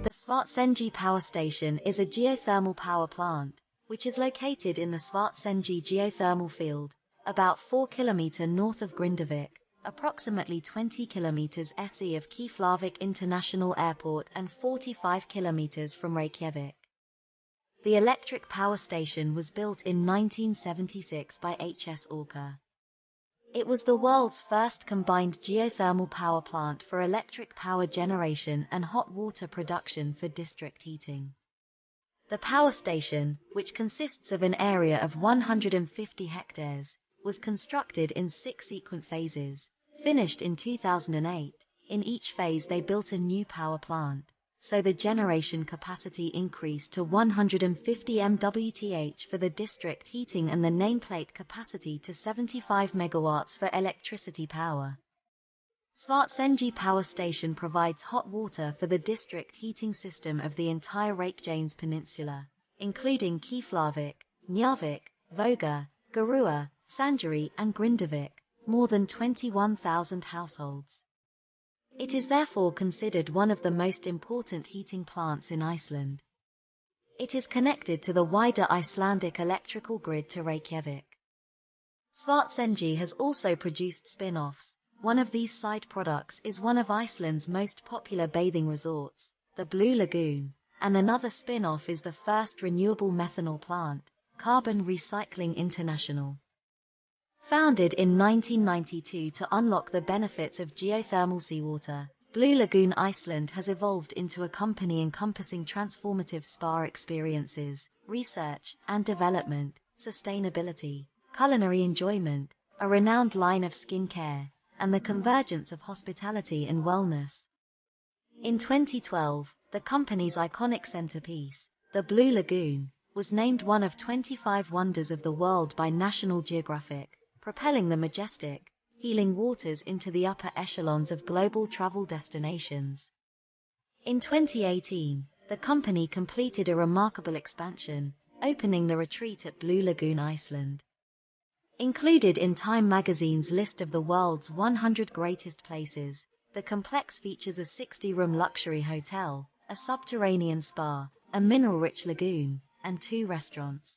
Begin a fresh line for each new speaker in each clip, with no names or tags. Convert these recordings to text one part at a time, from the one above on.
The Svartsengi power station is a geothermal power plant, which is located in the Svartsengi geothermal field, about 4 km north of Gunnuhver, approximately 20 km SE of Keflavik International Airport and 45 km from Reykjavik. The electric power station was built in 1976 by HS Orka. It was the world's first combined geothermal power plant for electric power generation and hot water production for district heating. The power station, which consists of an area of 150 hectares, was constructed in 6 sequent phases, finished in 2008. In each phase they built a new power plant, so the generation capacity increased to 150 MWth for the district heating and the nameplate capacity to 75 megawatts for electricity power. Svartsengi power station provides hot water for the district heating system of the entire Reykjanes Peninsula, including Keflavik, Njarðvík, Voga, Garua, Sandgerði and Grindavik, more than 21,000 households. It is therefore considered one of the most important heating plants in Iceland. It is connected to the wider Icelandic electrical grid to Reykjavik. Svartsengi has also produced spin-offs. One of these side products is one of Iceland's most popular bathing resorts, the Blue Lagoon, and another spin-off is the first renewable methanol plant, Carbon Recycling International. Founded in 1992 to unlock the benefits of geothermal seawater, Blue Lagoon Iceland has evolved into a company encompassing transformative spa experiences, research and development, sustainability, culinary enjoyment, a renowned line of skincare, and the convergence of hospitality and wellness. In 2012, the company's iconic centerpiece, the Blue Lagoon, was named one of 25 wonders of the world by National Geographic, propelling the majestic, healing waters into the upper echelons of global travel destinations. In 2018, the company completed a remarkable expansion, opening the retreat at Blue Lagoon, Iceland. Included in Time magazine's list of the world's 100 greatest places, the complex features a 60-room luxury hotel, a subterranean spa, a mineral-rich lagoon, and 2 restaurants.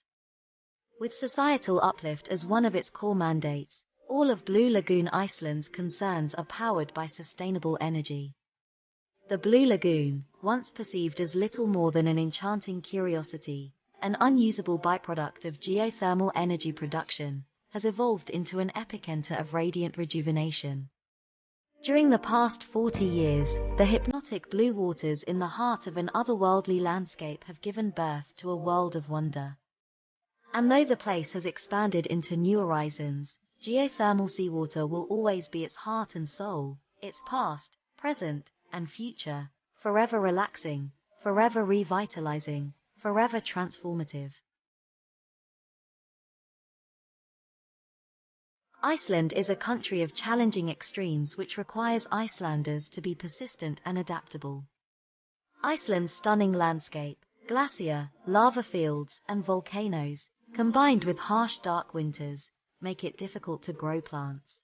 With societal uplift as one of its core mandates, all of Blue Lagoon Iceland's concerns are powered by sustainable energy. The Blue Lagoon, once perceived as little more than an enchanting curiosity, an unusable byproduct of geothermal energy production, has evolved into an epicenter of radiant rejuvenation. During the past 40 years, the hypnotic blue waters in the heart of an otherworldly landscape have given birth to a world of wonder. And though the place has expanded into new horizons, geothermal seawater will always be its heart and soul, its past, present, and future, forever relaxing, forever revitalizing, forever transformative. Iceland is a country of challenging extremes which requires Icelanders to be persistent and adaptable. Iceland's stunning landscape, glacier, lava fields, and volcanoes, combined with harsh dark winters, make it difficult to grow plants.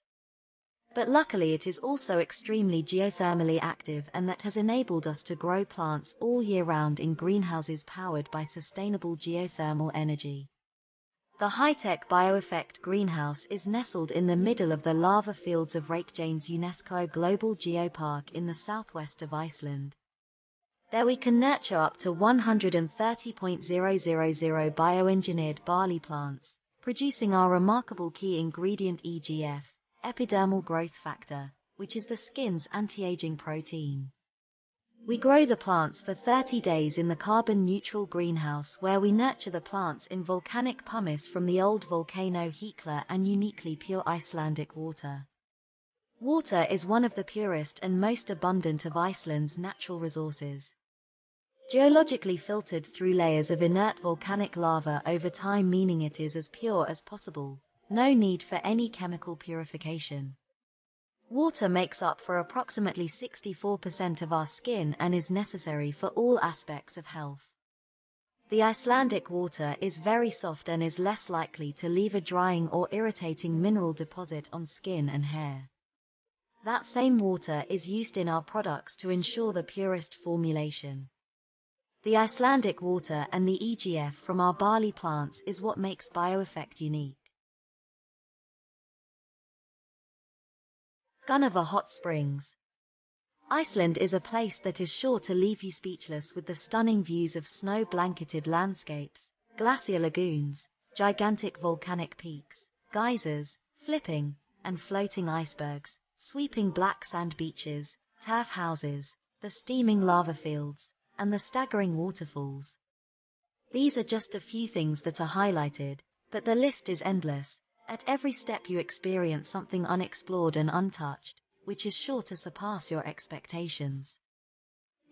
But luckily it is also extremely geothermally active, and that has enabled us to grow plants all year round in greenhouses powered by sustainable geothermal energy. The high-tech BioEffect greenhouse is nestled in the middle of the lava fields of Reykjanes UNESCO Global Geopark in the southwest of Iceland. There we can nurture up to 130.000 bioengineered barley plants, producing our remarkable key ingredient EGF, epidermal growth factor, which is the skin's anti-aging protein. We grow the plants for 30 days in the carbon-neutral greenhouse where we nurture the plants in volcanic pumice from the old volcano Hekla and uniquely pure Icelandic water. Water is one of the purest and most abundant of Iceland's natural resources. Geologically filtered through layers of inert volcanic lava over time, meaning it is as pure as possible, no need for any chemical purification. Water makes up for approximately 64% of our skin and is necessary for all aspects of health. The Icelandic water is very soft and is less likely to leave a drying or irritating mineral deposit on skin and hair. That same water is used in our products to ensure the purest formulation. The Icelandic water and the EGF from our barley plants is what makes Bioeffect unique. Gunnuhver Hot Springs. Iceland is a place that is sure to leave you speechless with the stunning views of snow-blanketed landscapes, glacier lagoons, gigantic volcanic peaks, geysers, flipping and floating icebergs, sweeping black sand beaches, turf houses, the steaming lava fields, and the staggering waterfalls. These are just a few things that are highlighted, but the list is endless. At every step you experience something unexplored and untouched, which is sure to surpass your expectations.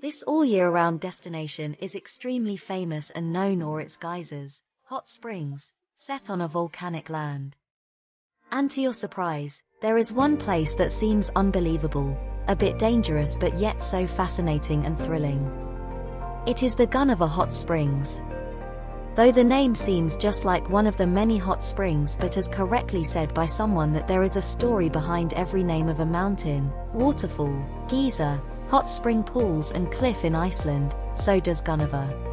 This all-year-round destination is extremely famous and known for its geysers, hot springs, set on a volcanic land. And to your surprise, there is one place that seems unbelievable, a bit dangerous but yet so fascinating and thrilling. It is the Gunnuhver Hot Springs. Though the name seems just like one of the many hot springs, but as correctly said by someone that there is a story behind every name of a mountain, waterfall, geyser, hot spring pools and cliff in Iceland, so does Gunnuhver.